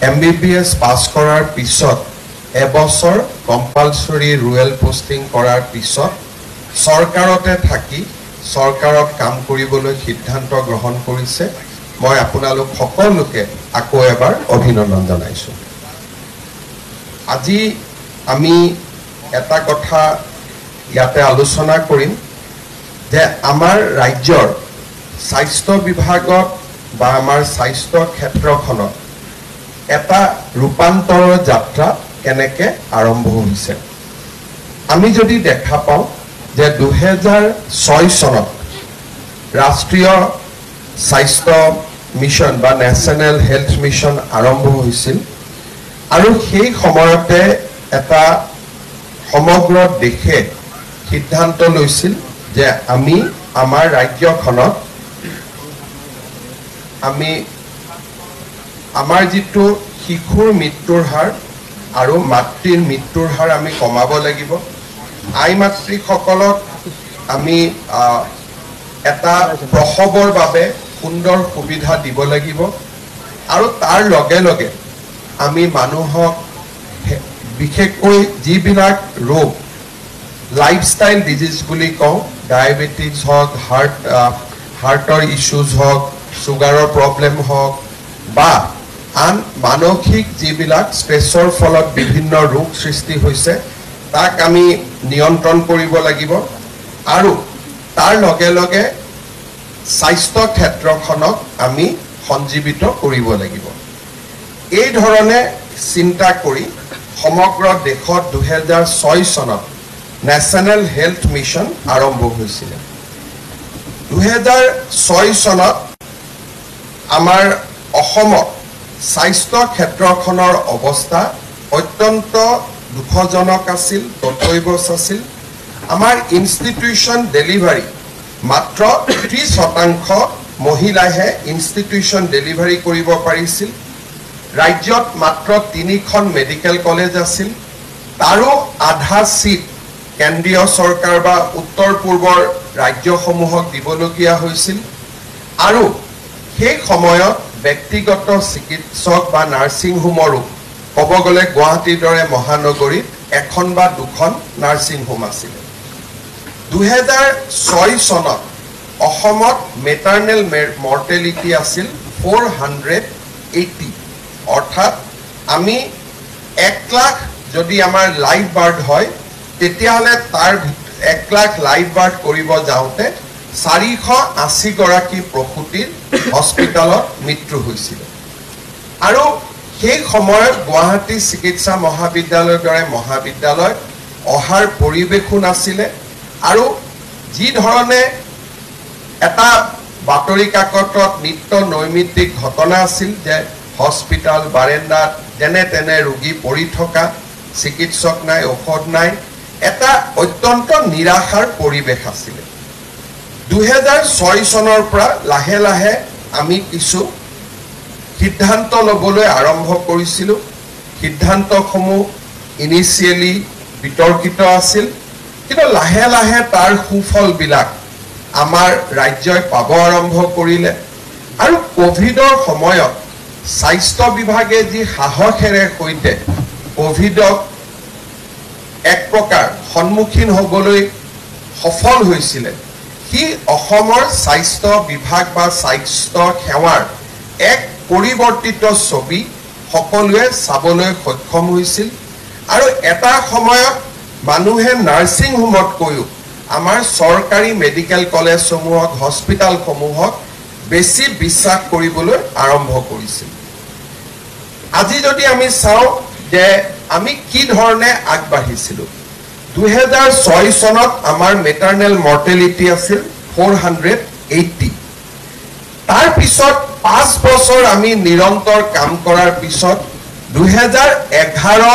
MBBS পাছ কৰাৰ পিছত এবছৰ কম্পালসৰি ৰুৰেল পোষ্টিং কৰাৰ পিছত চৰকাৰতে থাকি চৰকাৰত কাম কৰিবলৈ সিদ্ধান্ত গ্ৰহণ কৰিছে মই আপোনালোক সকলোকে আকৌ এবাৰ অভিনন্দন জনাইছো আজি আমি এটা কথা ইয়াতে আলোচনা কৰিম যে আমাৰ ৰাজ্যৰ স্বাস্থ্য বিভাগত বা আমাৰ স্বাস্থ্য ক্ষেত্ৰখনত এটা ৰূপান্তৰৰ যাত্ৰা কেনেকৈ আৰম্ভ হৈছে আমি যদি দেখা পাওঁ যে 2006 চনত ৰাষ্ট্ৰীয় স্বাস্থ্য মিছন বা নেশ্যনেল হেলথ মিছন আৰম্ভ হৈছিল আৰু সেই সময়তে এটা সমগ্ৰ দেশে সিদ্ধান্ত লৈছিল যে আমি আমাৰ ৰাজ্যখনত আমি আমাৰ যিটো শিশুৰ মৃত্যুৰ হাৰ আৰু মাতৃৰ মৃত্যুৰ হাৰ আমি কমাব লাগিব আই মাতৃসকলক আমি এটা প্ৰসৱৰ বাবে সুন্দৰ সুবিধা দিব লাগিব আৰু তাৰ লগে লগে আমি মানুহক বিশেষকৈ যিবিলাক ৰোগ লাইফষ্টাইল ডিজিজ বুলি কওঁ ডায়েবেটিছ হওক হাৰ্টৰ ইছ্যুজ হওক সুগাৰৰ প্ৰব্লেম হওক বা আন মানসিক যিবিলাক ষ্ট্ৰেছৰ ফলত বিভিন্ন ৰোগ সৃষ্টি হৈছে তাক আমি নিয়ন্ত্ৰণ কৰিব লাগিব আৰু তাৰ লগে লগে স্বাস্থ্য ক্ষেত্ৰখনক আমি সঞ্জীৱিত কৰিব লাগিব এই ধৰণে চিন্তা কৰি সমগ্ৰ দেশত 2006 চনত নেশ্যনেল হেলথ মিছন আৰম্ভ হৈছিল 2006 চনত আমাৰ অসমত স্বাস্থ্য ক্ষেত্ৰখনৰ অৱস্থা অত্যন্ত দুখজনক আছিল ততৈবচ আছিল আমাৰ ইনষ্টিটিউচন ডেলিভাৰী মাত্ৰ 30% মহিলাহে ইনষ্টিটিউচন ডেলিভাৰী কৰিব পাৰিছিল ৰাজ্যত মাত্ৰ 3খন মেডিকেল কলেজ আছিল তাৰো আধা সিট কেন্দ্ৰীয় চৰকাৰ বা উত্তৰ পূৰ্বৰ ৰাজ্যসমূহক দিবলগীয়া হৈছিল আৰু সেই সময়ত ব্যক্তিগত চিকিৎসক বা নাৰ্ছিং হোমৰো ক'ব গ'লে গুৱাহাটীৰ দৰে মহানগৰীত এখন বা দুখন নাৰ্ছিং হোম আছিল 2006 চনত অসমত মেটাৰ্নেল মৰ্টেলিটি আছিল 480 অৰ্থাৎ আমি 1 লাখ যদি আমাৰ লাইভ বাৰ্ড হয় তেতিয়াহ'লে তাৰ 1 লাখ লাইভ বাৰ্ড কৰিব যাওঁতে 480 গৰাকী প্ৰসূতিৰ হস্পিটালত মৃত্যু হৈছিল আৰু সেই সময়ত গুৱাহাটী চিকিৎসা মহাবিদ্যালয়ৰ দৰে মহাবিদ্যালয় অহাৰ পৰিৱেশো নাছিলে আৰু যি ধৰণে এটা বাতৰি কাকতত নিত্য নৈমিত্তিক ঘটনা আছিল যে হস্পিটাল বাৰেণ্ডাত যেনে তেনে ৰোগী পৰি থকা চিকিৎসক নাই ঔষধ নাই এটা অত্যন্ত নিৰাশাৰ পৰিৱেশ আছিল 2006 চনৰ পৰা লাহে লাহে আমি কিছু সিদ্ধান্ত ল'বলৈ আৰম্ভ কৰিছিলোঁ সিদ্ধান্তসমূহ ইনিচিয়েলি বিতৰ্কিত আছিল কিন্তু লাহে লাহে তাৰ সুফলবিলাক আমাৰ ৰাজ্যই পাব আৰম্ভ কৰিলে আৰু কোভিডৰ সময়ত স্বাস্থ্য বিভাগে যি সাহসেৰে সৈতে কোভিডক এক প্ৰকাৰ সন্মুখীন হ'বলৈ সফল হৈছিলে কি অসমৰ স্বাস্থ্য বিভাগ বা স্বাস্থ্য সেৱাৰ এক পৰিৱৰ্তিত ছবি সকলোৱে চাবলৈ সক্ষম হৈছিল আৰু এটা সময়ত মানুহে নাৰ্ছিং হোমতকৈও আমাৰ চৰকাৰী মেডিকেল কলেজসমূহক হস্পিটালসমূহক বেছি বিশ্বাস কৰিবলৈ আৰম্ভ কৰিছিল আজি যদি আমি চাওঁ যে আমি কি ধৰণে আগবাঢ়িছিলোঁ 2006 চনত আমাৰ মেটাৰ্নেল মৰ্টেলিটি আছিল 480 তাৰ পিছত 5 বছৰ আমি নিৰন্তৰ কাম কৰাৰ পিছত 2011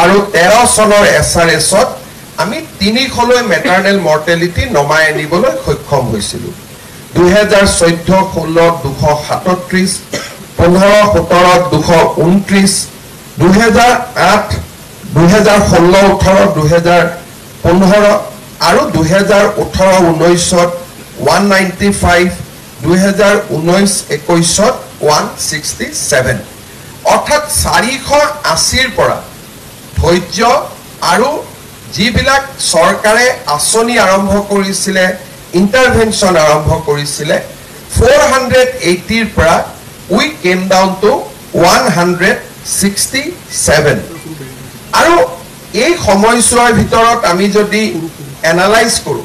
আৰু 13 চনৰ SRSত আমি 3খলৈ মেটাৰ্নেল মৰ্টেলিটি নমাই আনিবলৈ সক্ষম হৈছিলোঁ 2014 16 237 15 17 229 2008 2016 18 2015 আৰু 2018 19ত 195 2019 21ত 167 অৰ্থাৎ 480ৰ পৰা ধৈৰ্য আৰু যিবিলাক চৰকাৰে আঁচনি আৰম্ভ কৰিছিলে ইণ্টাৰভেনশ্যন আৰম্ভ কৰিছিলে 480ৰ পৰা we came down to 167 আৰু এই সময়ছোৱাৰ ভিতৰত আমি যদি এনালাইজ কৰো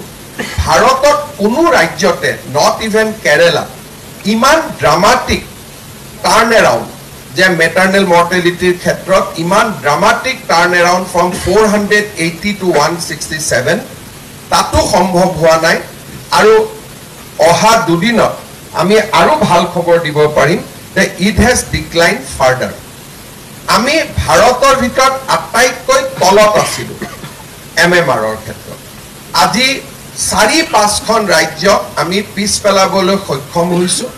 ভাৰতত কোনো ৰাজ্যতে নট ইভেন কেৰালা ইমান ড্ৰামাটিক টাৰ্ন এৰাউণ্ড যে মেটাৰনেল মৰ্টেলিটিৰ ক্ষেত্ৰত ইমান dramatic turn around from 480 to 167 তাতো সম্ভৱ হোৱা নাই আৰু অহা দুদিনত আমি আৰু ভাল খবৰ দিব পাৰিম যে ইট হেজ ডিক্লাইন ফাৰ্ডাৰ আমি ভাৰতৰ ভিতৰত আটাইতকৈ তলত আছিলোঁ MMRৰ ক্ষেত্ৰত আজি 4-5খন ৰাজ্যক আমি পিছ পেলাবলৈ সক্ষম হৈছোঁ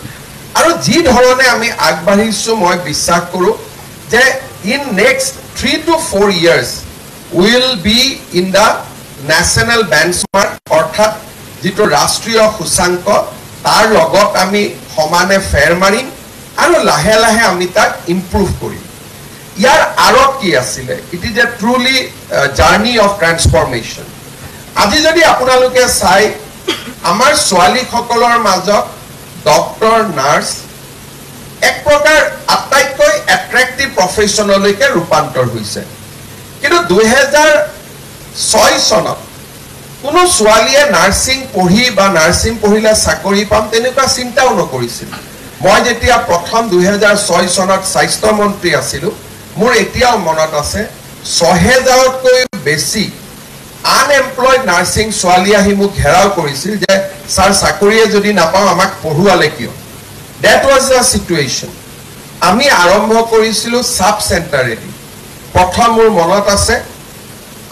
আৰু যি ধৰণে আমি আগবাঢ়িছোঁ মই বিশ্বাস কৰোঁ যে in next 3 to 4 years will be in the national benchmark অৰ্থাৎ যিটো ৰাষ্ট্ৰীয় সূচাংক তাৰ লগত আমি সমানে ফেৰ মাৰিম আৰু লাহে লাহে আমি তাক ইম্প্ৰুভ কৰিম ইয়াৰ আঁৰত কি আছিলে it is a truly journey of transformation আজি যদি আপোনালোকে চাই আমাৰ ছোৱালীসকলৰ মাজত ডক্টৰ নাৰ্ছ এক প্ৰকাৰ আটাইতকৈ এট্ৰেক্টিভ প্ৰফেশ্যনলৈকে ৰূপান্তৰ হৈছে কিন্তু 2006 চনত কোনো ছোৱালীয়ে নাৰ্ছিং পঢ়ি বা নাৰ্ছিং পঢ়িলে চাকৰি পাম তেনেকুৱা চিন্তাও নকৰিছিল মই যেতিয়া প্ৰথম 2006 চনত স্বাস্থ্য মন্ত্ৰী আছিলোঁ মোৰ এতিয়াও মনত আছে 6000তকৈ বেছি আনএমপ্লয়েড নাৰ্ছিং ছোৱালী আহি মোক ঘেৰাও কৰিছিল যে ছাৰ চাকৰিয়ে যদি নাপাওঁ আমাক পঢ়ুৱালে কিয় ডেট ৱাজ দ্য চিটুৱেশ্যন আমি আৰম্ভ কৰিছিলোঁ সাব চেণ্টাৰেদি প্ৰথম মোৰ মনত আছে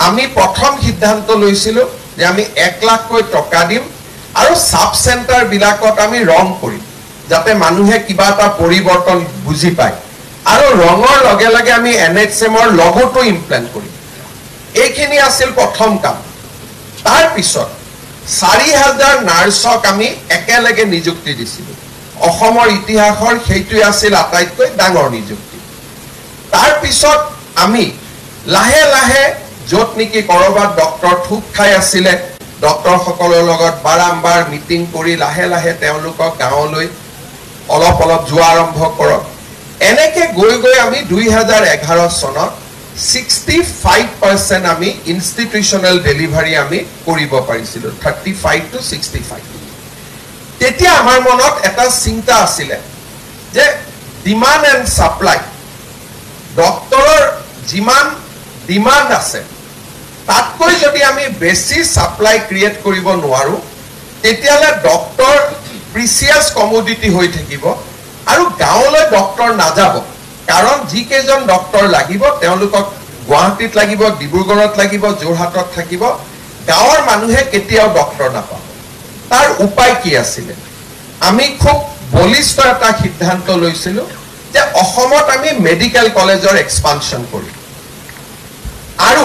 আমি প্ৰথম সিদ্ধান্ত লৈছিলোঁ যে আমি 1 লাখকৈ টকা দিম আৰু সাব চেণ্টাৰবিলাকত আমি ৰং কৰিম যাতে মানুহে কিবা এটা পৰিৱৰ্তন বুজি পায় আৰু ৰঙৰ লগে লগে আমি NHMৰ লগটো ইমপ্লেণ্ট কৰিম এইখিনি আছিল প্ৰথম কাম তাৰ পিছত 4000 নাৰ্ছক আমি একেলগে নিযুক্তি দিছিলোঁ অসমৰ ইতিহাসৰ সেইটোৱে আছিল আটাইতকৈ ডাঙৰ নিযুক্তি তাৰ পিছত আমি লাহে লাহে য'ত নেকি কৰবাত ডক্টৰ থুক খাই আছিলে ডক্টৰসকলৰ লগত বাৰম্বাৰ মিটিং কৰি লাহে লাহে তেওঁলোকক গাঁৱলৈ অলপ অলপ যোৱা আৰম্ভ কৰক এনেকে গৈ গৈ আমি 2011 চনত 65% আমি ইনষ্টিটিউচনেল ডেলিভাৰী আমি কৰিব পাৰিছিলোঁ 35 to 65 তেতিয়া আমাৰ মনত এটা চিন্তা আছিলে যে ডিমাণ্ড এণ্ড সাপ্লাই ডক্টৰৰ যিমান ডিমাণ্ড আছে তাতকৈ যদি আমি বেছি সাপ্লাই ক্ৰিয়েট কৰিব নোৱাৰো তেতিয়ালে ডক্টৰ প্ৰিচিয়াছ কমোডিটি হৈ থাকিব আৰু গাঁৱলৈ ডক্টৰ নাযাব কাৰণ যি কেইজন ডক্টৰ লাগিব তেওঁলোকক গুৱাহাটীত লাগিব ডিব্ৰুগড়ত লাগিব যোৰহাটত থাকিব গাঁৱৰ মানুহে কেতিয়াও ডক্টৰ নাপাব তাৰ উপায় কি আছিল আমি খুব বলিষ্ঠ এটা সিদ্ধান্ত লৈছিলোঁ যে অসমত আমি মেডিকেল কলেজৰ এক্সপানশ্যন কৰিম আৰু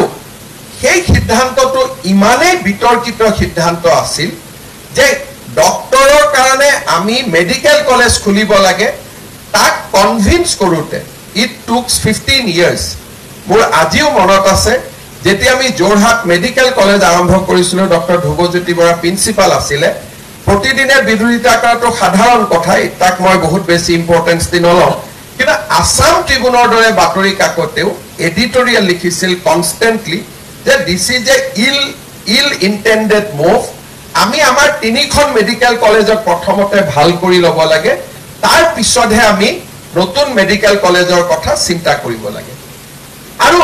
সেই সিদ্ধান্তটো ইমানেই বিতৰ্কিত সিদ্ধান্ত আছিল যে ডক্টৰৰ কাৰণে আমি মেডিকেল কলেজ খুলিব লাগে তাক কনভিন্স কৰোঁতে ইট টুকস 15 years মোৰ আজিও মনত আছে যেতিয়া আমি যোৰহাট মেডিকেল কলেজ আৰম্ভ কৰিছিলোঁ ডক্টৰ ধ্ৰুৱজ্যোতি বৰা প্ৰিন্সিপাল আছিলে প্ৰতিদিনে বিৰোধিতা কৰাটো সাধাৰণ কথা তাক মই বহুত বেছি ইম্পৰ্টেন্স দি নলওঁ কিন্তু আসাম ট্ৰিবিউনৰ দৰে বাতৰি কাকতেও এডিটৰিয়েল লিখিছিল কনষ্টেণ্টলি যে this is a ill ইণ্টেণ্ডেড move আমি আমাৰ 3খন মেডিকেল কলেজক প্ৰথমতে ভাল কৰি ল'ব লাগে তাৰ পিছতহে আমি নতুন মেডিকেল কলেজৰ কথা চিন্তা কৰিব লাগে আৰু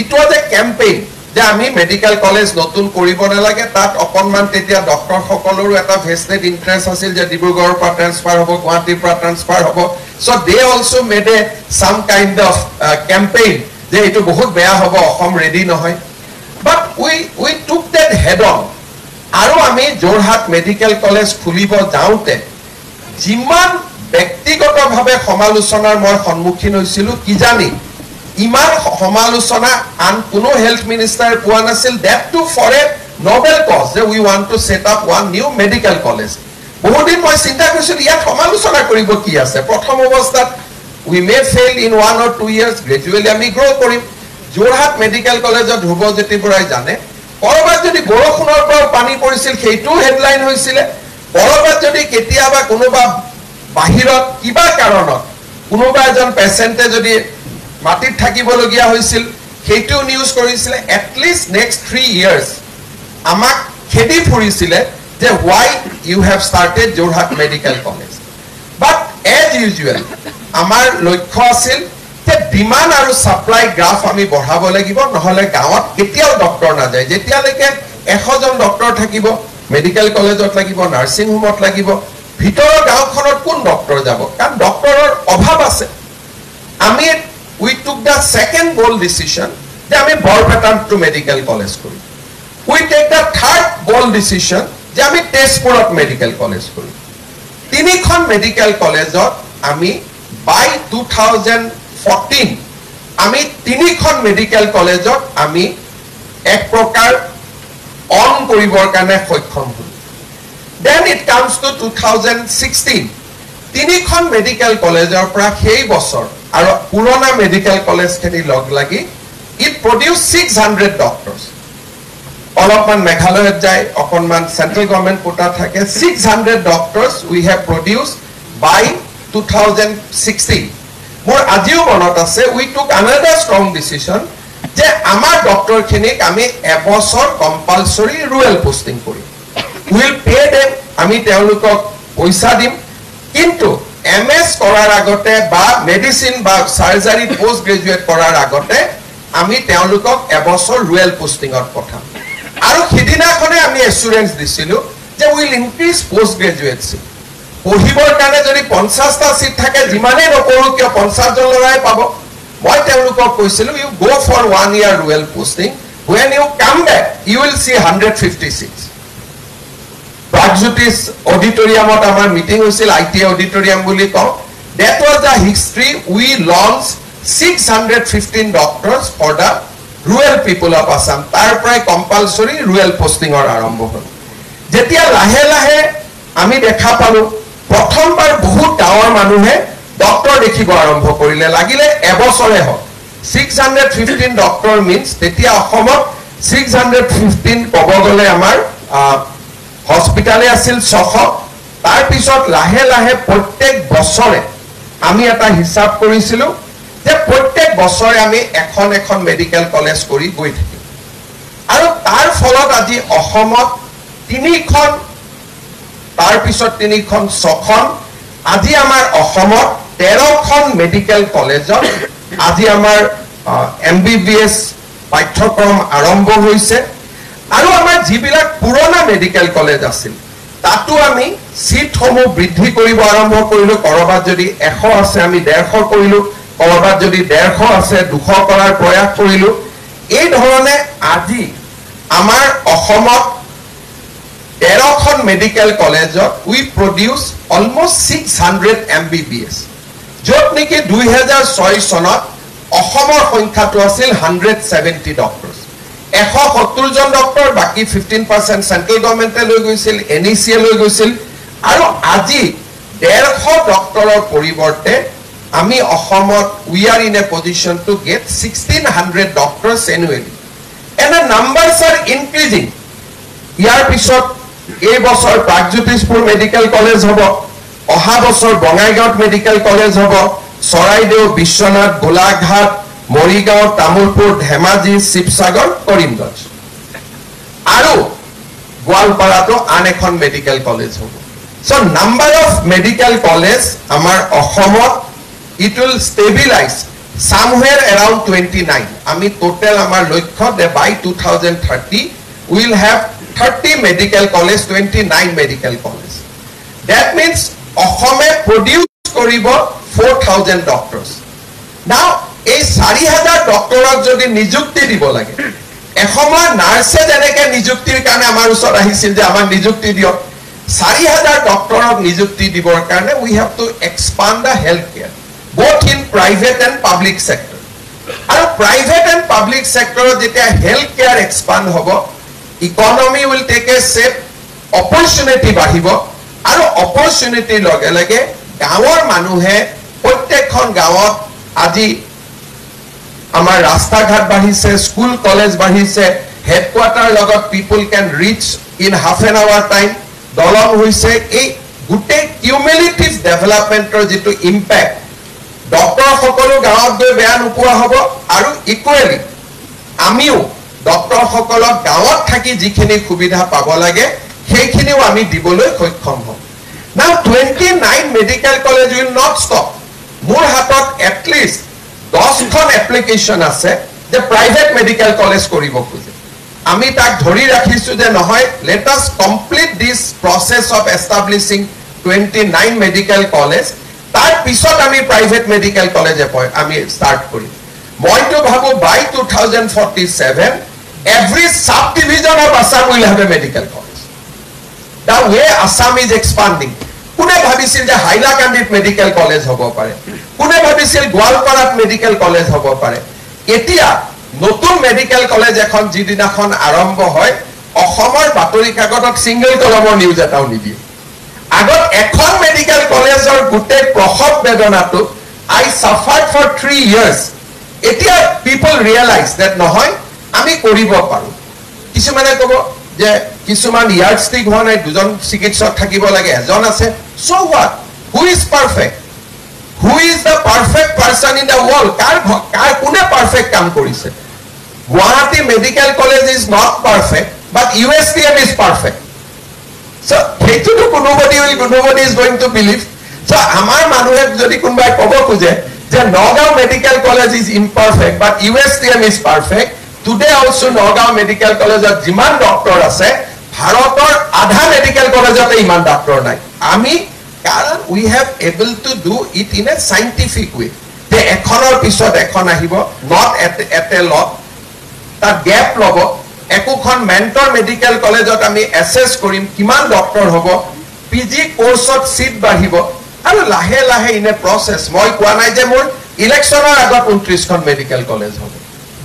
ইট ৱাজ এ কেম্পেইন যে আমি মেডিকেল কলেজ নতুন কৰিব নালাগে তাত অকণমান তেতিয়া ডক্টৰসকলৰো এটা ভেষ্টেড ইণ্টাৰেষ্ট আছিল যে ডিব্ৰুগড়ৰ পৰা ট্ৰেন্সফাৰ হ'ব গুৱাহাটীৰ পৰা ট্ৰেন্সফাৰ হ'ব চ' দে অলছ' মেড এ চাম কাইণ্ড অফ কেম্পেইন যে এইটো বহুত বেয়া হ'ব অসম ৰেডি নহয় বাট উই টুক দেট হেড অন আৰু আমি যোৰহাট মেডিকেল কলেজ খুলিব যাওঁতে যিমান ব্যক্তিগতভাৱে সমালোচনাৰ মই সন্মুখীন হৈছিলোঁ কিজানি ইমান সমালোচনা আন কোনো হেল্থ মিনিষ্টাৰ পোৱা নাছিল date to for a noble cause যে we want to set up one new medical college বহুদিন মই চিন্তা কৰিছিলোঁ ইয়াত সমালোচনা কৰিব কি আছে প্ৰথম অৱস্থাত we may fail in 1 or 2 years, gradually আমি grow কৰিম যোৰহাট মেডিকেল কলেজত ধ্ৰুৱজ্যোতি বৰাই জানে কৰবাত যদি বৰষুণৰ পৰা পানী পৰিছিল সেইটো হেডলাইন হৈছিল কৰবাত যদি কেতিয়াবা কোনোবা বাহিৰত কিবা কাৰণত কোনোবা এজন পেশেন্টে যদি মাটিত থাকিবলগীয়া হৈছিল সেইটো নিউজ কৰিছিল at least next 3 years আমাক খেদি ফুৰিছিল যে why you have started Jorhat Medical College but as usual আমাৰ লক্ষ্য আছিল যে ডিমান্ড আৰু সাপ্লাই গ্ৰাফ আমি বঢ়াব লাগিব নহলে গাঁৱত কেতিয়াও ডক্টৰ না যায় যেতিয়ালৈকে 100 জন ডক্টৰ থাকিব মেডিকেল কলেজত লাগিব নাৰ্সিং হোমত লাগিব ভিতৰৰ গাঁওখনত কোন ডক্টৰ যাব কাৰণ ডক্টৰৰ অভাৱ আছে আমি we took the second bold decision যে আমি বৰপেটা টু মেডিকেল কলেজ কৰো we take the third bold decision যে আমি তেজপুৰত মেডিকেল কলেজ কৰো তিনিখন মেডিকেল কলেজত আমি by 2014 আমি তিনিখন মেডিকেল কলেজত আমি এক প্ৰকাৰ অন কৰিবৰ কাৰণে সক্ষম হল then it comes to 2016 তিনিখন মেডিকেল কলেজৰ পৰা সেই বছৰ আৰু পুৰণা মেডিকেল কলেজ খিনি লগ লাগি it produced 600 doctors অলপমান মেঘালয়ত যায় অকনমান সেন্ট্রাল গভর্নমেন্ট কোটা থাকে 600 doctors we have produced by 2016 মোৰ আজিও মনত আছে we took another strong decision যে আমাৰ ডক্টৰ খিনিক আমি এবছৰ কম্পালসৰি ৰুৰাল পোস্টিং কৰিম will pay them আমি তেওঁলোকক পইচা দিম কিন্তু এমএস কৰাৰ আগতে বা মেডিসিন বা সাৰ্জাৰি পোস্ট গ্ৰেজুৱেট কৰাৰ আগতে আমি তেওঁলোকক এবছৰ ৰুৰাল পোস্টিংত পঠাম আৰু হিদিনাখনে আমি এসুৰেন্স দিছিলো যে will increase post graduates পঢ়িবৰ কাৰণে যদি 50টা সিট থাকে যিমানে নকৰো কিয় 50 জন লৰাই পাব মই তেওঁলোকক কৈছিলো you go for 1 year rural posting when you come back you will see 156 Pragjutis auditoriumot amar meeting হৈছিল IT auditorium বুলি কওঁ that was the history we launched 615 doctors for the rural people of Assam tar pray compulsory rural posting or আৰম্ভ হল যেতিয়া লাহে লাহে আমি দেখা পালো প্ৰথমবাৰ বহুত গাঁৱৰ মানুহে ডক্টৰ দেখিব আৰম্ভ কৰিলে লাগিলে এবছৰে হ'ল 615 ডক্টৰ means তেতিয়া অসমত 615 কব গলে আমাৰ হস্পিটালে আছিল 600 তাৰ পিছত লাহে লাহে প্ৰত্যেক বছৰে আমি এটা হিসাব কৰিছিলো যে প্ৰত্যেক বছৰে আমি এখন মেডিকেল কলেজ কৰি গৈ থাকিম আৰু তাৰ ফলত আজি অসমত তিনিখন তাৰ পিছত তিনিখন 6খন আজি আমাৰ অসমত 13খন মেডিকেল কলেজত আজি আমাৰ এমবিবিএস পাঠ্যক্ৰম আৰম্ভ হৈছে আৰু আমাৰ যিবিলাক পুৰণা মেডিকেল কলেজ আছিল তাতো আমি সিটসমূহ বৃদ্ধি কৰিব আৰম্ভ কৰিলো কৰবাত যদি 100 আছে আমি 150 কৰিলো কৰবাত যদি 150 আছে 200 কৰাৰ প্ৰয়াস কৰিলো এই ধৰণে আজি আমাৰ অসমত 13খন মেডিকেল কলেজত we produce almost 600 MBBS যত নেকি 2006 চনত অসমৰ সংখ্যাটো আছিল 170 ডক্টৰছ 170 জন ডক্টৰ বাকি 15% সেন্ট্ৰাল গভৰ্নমেন্টে লৈ গৈছিল NECA লৈ গৈছিল আৰু আজি 150 ডক্টৰৰ পৰিৱৰ্তে আমি অসমত we are in a position to get 1600 doctors annually and the numbers are increasing ইয়াৰ পিছত এই বছৰ প্ৰাগজ্যোতিষপুৰ মেডিকেল কলেজ হ'ব অহা বছৰ বঙাইগাঁও মেডিকেল কলেজ হ'ব সৰাইদেউ বিশ্বনাথ গোলাঘাট মৰিগাঁও তামুলপুৰ ধেমাজি শিৱসাগৰ কৰিমগঞ্জ আৰু গোৱালপাৰাটো আন এখন মেডিকেল কলেজ হ'ব so number of medical college আমাৰ অসমত it will stabilize somewhere around 29 আমি total আমাৰ লক্ষ্য যে by 2030 we will have 30 medical college 29 medical college that means অসমে produce কৰিব 4000 doctors now এই 4000 ডক্টৰক যদি নিযুক্তি দিব লাগে এসময় নাৰ্ছে যেনেকে নিযুক্তিৰ কাৰণে আমাৰ ওচৰত আহিছিল যে আমাৰ নিযুক্তি দিয়ক 4000 ডক্টৰক নিযুক্তি দিবৰ কাৰণে we have to expand the health care both in private and public sector আৰু private and public sector যেতিয়া health care expand হ'ব economy will take a shape opportunity বাঢ়িব আৰু opportunity লগে লগে গাঁৱৰ মানুহে প্ৰত্যেকখন গাঁৱত আজি আমাৰ ৰাস্তা ঘাট বাঢ়িছে, স্কুল কলেজ বাঢ়িছে, হেডকোৱাৰ্টাৰ লগত people can reach in half an hour time, দলং হৈছে। এই গোটেই কিউমুলেটিভ ডেভেলপমেণ্টৰ যিটো ইম্পেক্ট, ডক্টৰ সকলো গাঁৱত গৈ বেয়া নোপোৱা হ'ব, আৰু ইকুৱেলি আমিও ডক্টৰ সকলক গাঁৱত থাকি যিখিনি সুবিধা পাব লাগে সেইখিনিও আমি দিবলৈ সক্ষম হ'ম। Now 29 medical college will not stop. মোৰ হাতত এটলিষ্ট 10খন এপ্লিকেশ্যন আছে যে প্ৰাইভেট মেডিকেল কলেজ কৰিব খোজে। আমি তাক ধৰি ৰাখিছো যে নহয়, let us complete this process of establishing 29 medical college, তাৰ পিছত আমি প্ৰাইভেট মেডিকেল কলেজ আমি ষ্টাৰ্ট কৰিম। মইতো ভাবো by 2047 every subdivision of Assam will have a medical college. The way Assam is expanding, কোনে ভাবিছিল যে হাইলাকান্দিত মেডিকেল কলেজ হ'ব পাৰে, কোনে ভাবিছিল গোৱালপাৰাত মেডিকেল কলেজ হ'ব পাৰে। এতিয়া নতুন মেডিকেল কলেজ এখন যিদিনাখন আৰম্ভ হয়, অসমৰ বাতৰি কাকতত সিংগল কলমৰ নিউজ এটাও নিদিয়ে। আগত এখন মেডিকেল কলেজৰ গোটেই প্ৰসৱ বেদনাটো I suffered for 3 years. এতিয়া people realize that নহয়, আমি কৰিব পাৰো। কিছুমানে ক'ব যে কিছুমান ইয়াৰ্ডষ্টিক হোৱা নাই, দুজন চিকিৎসক থাকিব লাগে, এজন আছে, so what? Who is perfect? Who is the perfect person in the world? কাৰ কোনে পাৰফেক্ট কাম কৰিছে? Guwahati Medical College is not perfect, but USTM is perfect. So nobody is going to believe. So আমাৰ মানুহে যদি কোনোবাই ক'ব খোজে যে Nagaon medical college is imperfect, but USTM is perfect, today also Nagaon medical কলেজত যিমান ডক্টৰ আছে, ভাৰতৰ আধা মেডিকেল কলেজতে ইমান ডক্টৰ নাই। আমি কাৰণ we have able to do it in a scientific way, যে এখনৰ পিছত এখন আহিব, not at a lot, তাৰ গ্যাপ ল'ব। একোখন মেণ্টৰ মেডিকেল কলেজত আমি এছেছ কৰিম কিমান ডক্টৰ হ'ব, পিজি কোৰ্সত সিট বাঢ়িব, আৰু লাহে লাহে ইন এ প্ৰসেস। মই কোৱা নাই যে মোৰ ইলেকশ্যনৰ আগত 29খন মেডিকেল কলেজ হ'ব,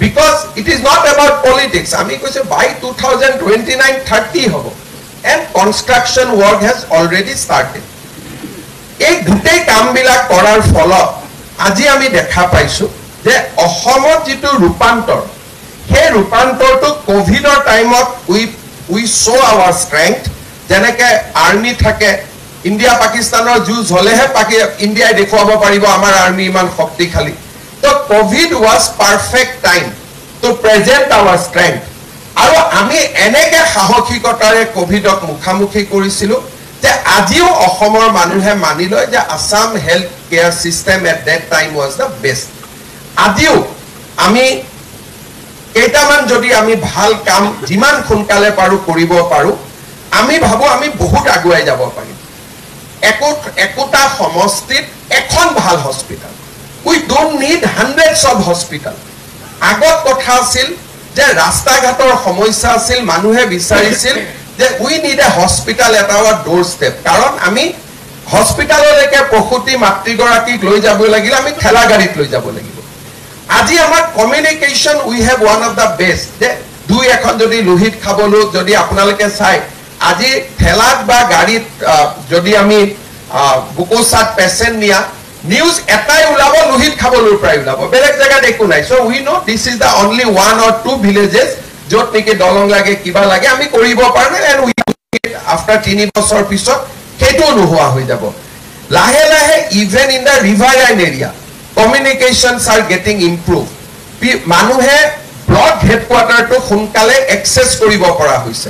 because it is not about politics. আমি কৈছো by 2029-30 হ'ব, and construction work has already started. এই গোটেই কামবিলাক কৰাৰ ফলত আজি আমি দেখা পাইছো যে অসমত যিটো ৰূপান্তৰ, সেই ৰূপান্তৰটো কোভিডৰ টাইমত we show our strength. যেনেকে আৰ্মি থাকে, ইণ্ডিয়া পাকিস্তানৰ যুঁজ হলেহে ইণ্ডিয়াই দেখুৱাব পাৰিব আমাৰ আৰ্মি ইমান শক্তিশালী। তো Covid was perfect time to present our strength. আৰু আমি এনেকে সাহসিকতাৰে কোভিডক মুখামুখি কৰিছিলো যে আজিও অসমৰ মানুহে মানি লয় যে Assam health care system at that time was the best. আজিও আমি কেইটামান যদি আমি ভাল কাম যিমান সোনকালে পাৰো কৰিব পাৰো, আমি ভাবো আমি বহুত আগুৱাই যাব পাৰিম। একোটা সমষ্টিত এখন ভাল hospital, we don't need hundreds of hospital. আগত কথা আছিল যে ৰাস্তা ঘাটৰ সমস্যা আছিল, মানুহে বিচাৰিছিল যে we need a hospital at our doorstep, কাৰণ আমি হস্পিটাললৈকে প্ৰসূতি মাতৃগৰাকীক লৈ যাব লাগিলে আমি ঠেলা গাড়ীত লৈ যাব লাগিব। আজি আমাৰ communication we have one of the best, যে দুই এখন যদি লোহিত খাবলো, যদি আপোনালোকে চাই আজি ঠেলাত বা গাড়ীত যদি আমি বুকুচাত পেচেণ্ট নিয়া, নিউজ এটাই ওলাব, লোহিত খাবলোৰ প্ৰায় ওলাব, বেলেগ জেগাত একো নাই। so we know this is the only 1 or 2 villages য'ত নেকি দলং লাগে, কিবা লাগে, আমি কৰিব পাৰো, and we after 3 বছৰ পিছত সেইটো নোহোৱা হৈ যাব। লাহে লাহে even in the riverine area communications are getting improved. মানুহে ব্লক হেডকোৱাৰ্টাৰটো সোনকালে এক্সেছ কৰিব পৰা হৈছে।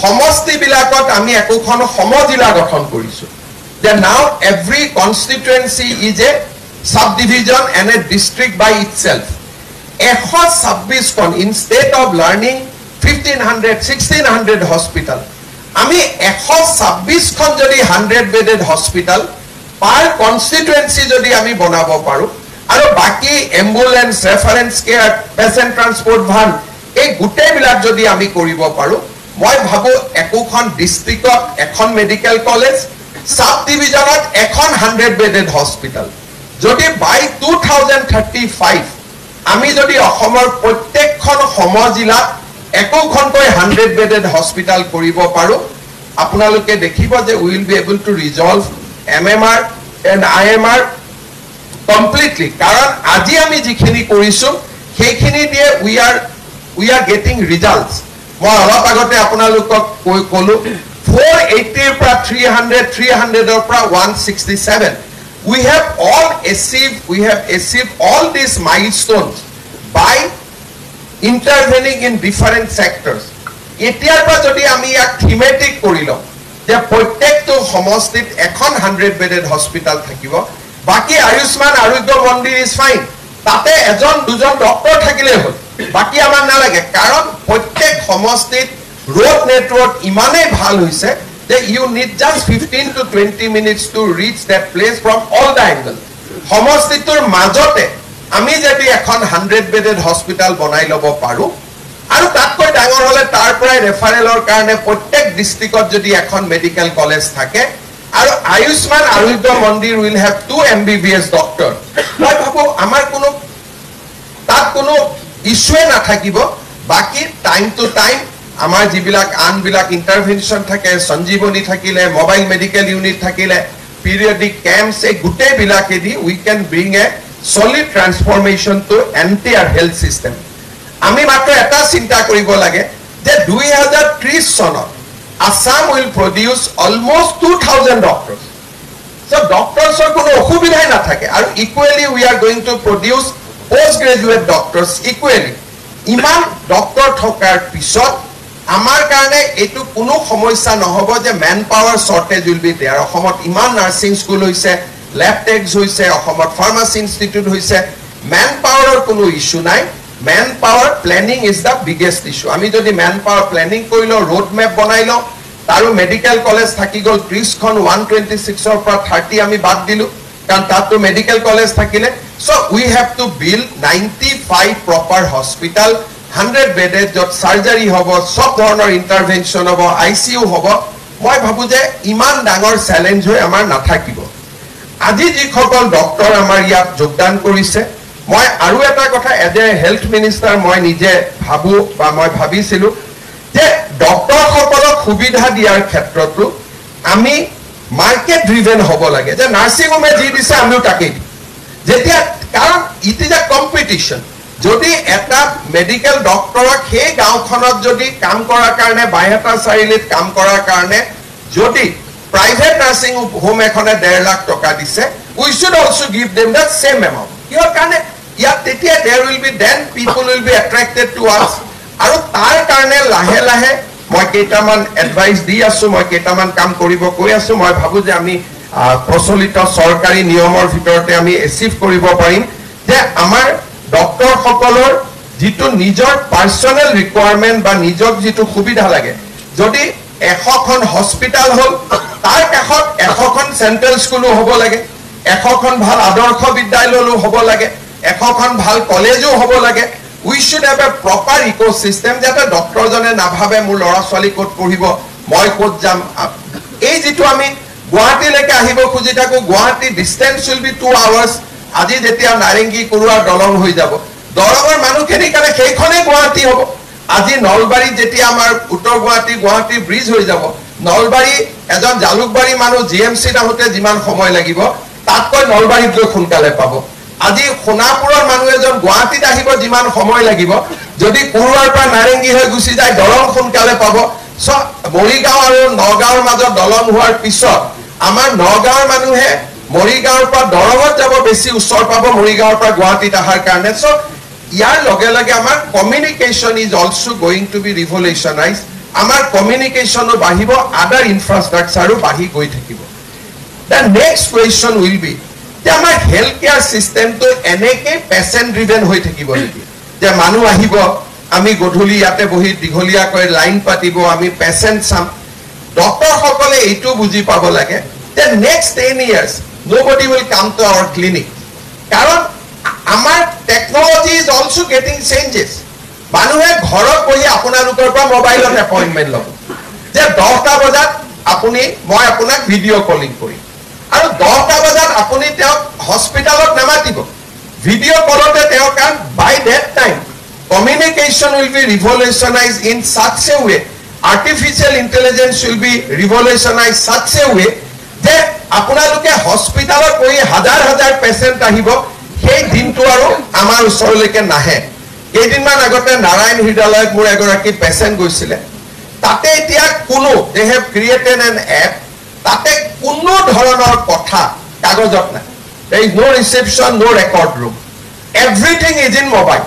সমষ্টি বিলাকত আমি একোখন সমজিলা গঠন কৰিছো, যে now every constituency is a subdivision and a district by itself. 126খন instead of learning 1500-1600 hospital, আমি 126খন যদি 100 bedded hospital per constituency যদি আমি বনাব পাৰো, আৰু বাকি ambulance, reference care, patient transport van, এই গোটেইবিলাক যদি আমি কৰিব পাৰো, মই ভাবো একোখন ডিস্ট্ৰিক্টত এখন মেডিকেল কলেজ, সাব ডিভিজনত এখন 100 bedded hospital, যদি by 2035 আমি যদি অসমৰ প্ৰত্যেকখন সমজিলাত একোখনকৈ 100 bedded hospital কৰিব পাৰো, আপোনালোকে দেখিব যে we will be able to resolve MMR and IMR completely কাৰণ আজি আমি যিখিনি কৰিছো সেইখিনি দিয়ে we are getting results মই অলপ আগতে আপোনালোকক কলো 480 ৰ পৰা 300 ৰ পৰা 167 we have achieved all these milestones by intervening in different sectors এতিয়াৰ পৰা যদি আমি ইয়াক থিমেটিক কৰি লওঁ যে প্ৰত্যেকটো সমষ্টিত এখন 100 বেডেড হস্পিটাল থাকিব বাকি আয়ুষ্মান আৰোগ্য মন্দিৰ ইজ ফাইন তাতে এজন দুজন ডক্টৰ থাকিলে হ'ল বাকি আমাৰ নালাগে কাৰণ প্ৰত্যেক সমষ্টিত road network ইমানেই ভাল হৈছে যে you need just 15 to 20 minutes to reach that place from all the angles সমষ্টিটোৰ মাজতে আমি যদি এখন 100 বেডেড হস্পিটাল বনাই ল'ব পাৰো আৰু তাতকৈ ডাঙৰ হলে তাৰ পৰাই ৰেফাৰেলৰ কাৰণে প্ৰত্যেক ডিস্ট্ৰিক্টত যদি এখন মেডিকেল কলেজ থাকে আৰু আয়ুষ্মান আৰোগ্য মন্দিৰ will have 2 MBBS ডক্টৰ মই ভাবো আমাৰ কোনো ইস্যুৱে নাথাকিব বাকি টাইম টু টাইম আমাৰ যিবিলাক আনবিলাক ইন্টাৰভেনশন থাকে সঞ্জীৱনী থাকিলে মোবাইল মেডিকেল ইউনিট থাকিলে পিৰিয়ডিক ক্যাম্পছ এই গোটেই বিলাকে দি we can bring a solid transformation to entire health system আমি মাত্ৰ এটা চিন্তা কৰিব লাগে যে 2030 চনত Assam will produce almost 2000 doctors so doctors are কোনো অসুবিধাই নাথাকে আৰু equally we are going to produce postgraduate doctors equally ইমান ডক্টৰ থকাৰ পিছত আমাৰ কাৰণে এটো কোনো সমস্যা নহব যে man power shortage will be there অসমত ইমান নাৰ্সিং স্কুল হৈছে ল্যাব টেকস হৈছে অসমত ফাৰ্মাসি ইনষ্টিটিউট হৈছে ম্যান পাৱাৰৰ কোনো ইস্যু নাই man power planning is the biggest issue আমি যদি ম্যান পাৱাৰ প্ল্যানিং কৰিলো ৰোড ম্যাপ বনাইলো তাৰো মেডিকেল কলেজ থাকি গল 30 খন 126 ৰ পৰা 30 আমি বাদ দিলো কাৰণ তাতো মেডিকেল কলেজ থাকিলে so we have to build 95 proper hospital 100 bedded যত সার্জারি হ'ব সব ধৰণৰ ইন্টাৰভেনশন হ'ব ICU হ'ব মই ভাবো যে ইমান ডাঙৰ চ্যালেঞ্জ হৈ আমাৰ নাথাকিব আজি যিসকল ডক্টৰ আমাৰ ইয়াত যোগদান কৰিছে মই আৰু এটা কথা এজ এ হেলথ মিনিষ্টাৰ মই নিজে ভাবো বা মই ভাবিছিলো যে ডক্টৰ সকলক সুবিধা দিয়াৰ ক্ষেত্ৰতো আমি মাৰ্কেট ড্ৰিভেন হ'ব লাগে যে নাৰ্সিং হোমে যি দিছে আমিও তাকেই যেতিয়া কাৰণ ইট ইজ আ কম্পিটিশন যদি এটা মেডিকেল ডক্টৰক সেই গাঁওখনত যদি কাম কৰাৰ কাৰণে বাইহাটা চাৰিলিত কাম কৰাৰ কাৰণে যদি প্ৰাইভেট নার্সিং হোম এখনে 1.5 লাখ টকা দিছে we should also give them that same amount কিয় কাৰণে ইয়াত তেতিয়া there will be then people will be attracted to us আৰু তাৰ কাৰণে লাহে লাহে মই কেইটামান এডভাইস দি আছো মই কেইটামান কাম কৰিব কৈ আছো মই ভাবো যে আমি প্ৰচলিত সৰকাৰি নিয়মৰ ভিতৰতে আমি এচিভ কৰিব পাৰিম যে আমাৰ ডক্টৰ সকলৰ যেটো নিজৰ পাৰ্সোনাল ৰিকোয়াৰমেন্ট বা নিজক যেটো সুবিধা লাগে যদি 100 খন হস্পিটাল হল তাৰ কাষত 100 খন সেন্ট্ৰেল স্কুলো হ'ব লাগে 100 খন ভাল আদৰ্শ বিদ্যালয়ও হ'ব লাগে 100 খন ভাল কলেজও হ'ব লাগে we should have a proper ecosystem যাতে ডক্টৰ জনে নাভাবে মোৰ লৰা ছোৱালী ক'ত পঢ়িব মই ক'ত যাম এই যেটো আমি গুৱাহাটী লৈকে আহিব খুজি থাকো Guwahati distance will be 2 hours আজি যেতিয়া নাৰেঙ্গী কুৰুৱা দলং হৈ যাব দলঙৰ মানুহখিনি কাৰণে সেইখনে গুৱাহাটী হ'ব আজি নলবাৰী যেতিয়া আমাৰ উত্তৰ গুৱাহাটী ব্ৰিজ হৈ যাব নলবাৰী এজন জালুকবাৰী মানুহ জিএমসি নাহতে যিমান সময় লাগিব তাতকৈ নলবাৰীত গৈ খুনকালে পাব আজি খোনাপুৰৰ মানুহ এজন গুৱাহাটীত আহিব যিমান সময় লাগিব যদি কুৰুৱাৰ পৰা নাৰেঙ্গী হৈ গুছি যায় দলং খুনকালে পাব সো মৰিগাঁও আৰু নগাঁৱৰ মাজত দলং হোৱাৰ পিছত আমাৰ নগাঁৱৰ মানুহে মৰিগাঁৱৰ পৰা দৰঙত যাব বেছি উচ্চৰ পাব মৰিগাঁৱৰ পৰা গুৱাহাটীত আহাৰ কাৰণে সো ইয়াৰ লগে লগে আমাৰ communication is also going to be revolutionise আমাৰ কমিউনিকেশনো বাঢ়িব আদাৰ ইনফ্ৰাষ্ট্ৰাকচাৰো বাঢ়ি গৈ থাকিব the next question will be যে আমাৰ হেলথ কেয়াৰ সিস্টেমটো এনেকে পেশেন্ট ড্ৰিভেন হৈ থাকিব নেকি যে মানুহ আহিব আমি গধুলি ইয়াতে বহি দিঘলিয়া কৈ লাইন পাতিব আমি পেশেন্ট চাম ডক্টৰ সকলে এইটো বুজি পাব লাগে যে next 10 years nobody will come to our clinic কাৰণ আমাৰ technology is also getting changes মানুহে ঘৰত বহি আপোনালোকৰ পৰা মোবাইলত এপইন্টমেন্ট লব যে 10টা বজাত আপুনি মই আপোনাক ভিডিও কলিং কৰিম আৰু 10টা বজাত আপুনি তেওঁক হস্পিটালত নামাতিব ভিডিও কলতে তেওঁ কাম by that time communication will be revolutionized in such a way artificial intelligence will be revolutionized such a way that আপোনালোকে হস্পিটালত গৈ হাজাৰ হাজাৰ পেচেণ্ট আহিব সেই দিনটো আৰু আমাৰ ওচৰলৈকে নাহে কেইদিনমান আগতে নাৰায়ণ হৃদয়ালয়ত মোৰ এগৰাকী পেচেণ্ট গৈছিলে তাতে এতিয়া কোনো they have created an app তাতে কোনো ধৰণৰ কথা কাগজত নাই there is no reception no record room everything is in mobile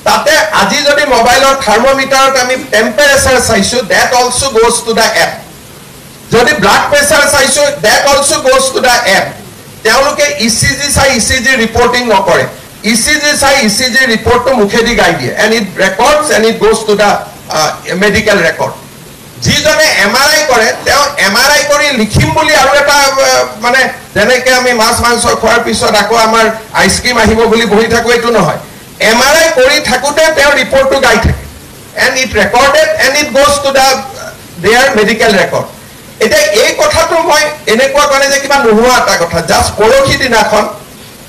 তাতে আজি যদি মোবাইলৰ থাৰ্মোমিটাৰত আমি টেম্পাৰেচাৰ চাইছো that also goes to the app যদি ব্লাড প্ৰেছাৰ চাইছো that also goes to the app তেওঁলোকে ECG চাই ECG ৰিপৰ্টিং নকৰে ECG চাই ECG ৰিপৰ্টটো মুখেদি গাই দিয়ে and it records and it goes to the medical record যিজনে MRI কৰে তেওঁ MRI কৰি লিখিম বুলি আৰু এটা মানে যেনেকৈ আমি মাছ মাংস খোৱাৰ পিছত আকৌ আমাৰ আইচক্ৰীম আহিব বুলি বহি থাকো এটো নহয় MRI কৰি থাকোতে তেওঁ ৰিপৰ্টটো গাই থাকে and it recorded and it goes to the their medical record এটা এই কথাটো মই এনেকুৱা কাৰণে যে কিবা নোহোৱা এটা কথা জাস্ট পৰখি দিনাখন